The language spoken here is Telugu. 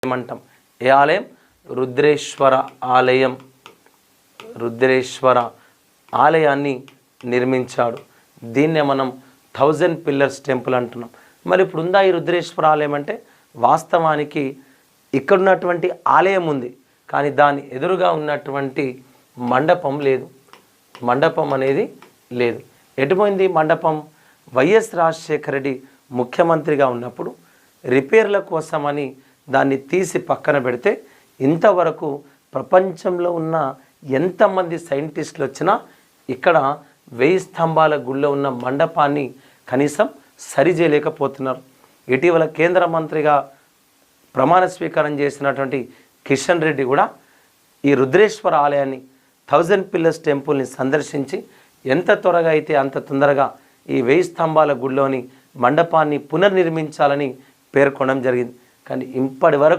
ఏమంటాం? ఏ ఆలయం? రుద్రేశ్వర ఆలయం. రుద్రేశ్వర ఆలయాన్ని నిర్మించాడు. దీన్నే మనం 1000 పిల్లర్స్ టెంపుల్ అంటున్నాం. మరి ఇప్పుడు ఉందా ఈ రుద్రేశ్వర ఆలయం అంటే? వాస్తవానికి ఇక్కడున్నటువంటి ఆలయం ఉంది, కానీ దాని ఎదురుగా ఉన్నటువంటి మండపం లేదు. మండపం అనేది లేదు. ఎటుపోయింది మండపం? వైఎస్ రాజశేఖర రెడ్డి ముఖ్యమంత్రిగా ఉన్నప్పుడు రిపేర్ల కోసమని దాన్ని తీసి పక్కన పెడితే ఇంతవరకు ప్రపంచంలో ఉన్న ఎంతమంది సైంటిస్టులు వచ్చినా ఇక్కడ 1000 స్తంభాల గుళ్ళో ఉన్న మండపాన్ని కనీసం సరిచేయలేకపోతున్నారు. ఇటీవల కేంద్ర మంత్రిగా ప్రమాణ స్వీకారం చేసినటువంటి కిషన్ రెడ్డి కూడా ఈ రుద్రేశ్వర ఆలయాన్ని 1000 పిల్లర్స్ టెంపుల్ని సందర్శించి ఎంత త్వరగా అయితే అంత తొందరగా ఈ 1000 స్తంభాల గుడిలోని మండపాన్ని పునర్నిర్మించాలని పేర్కొనడం జరిగింది. కానీ ఇప్పటి వరకు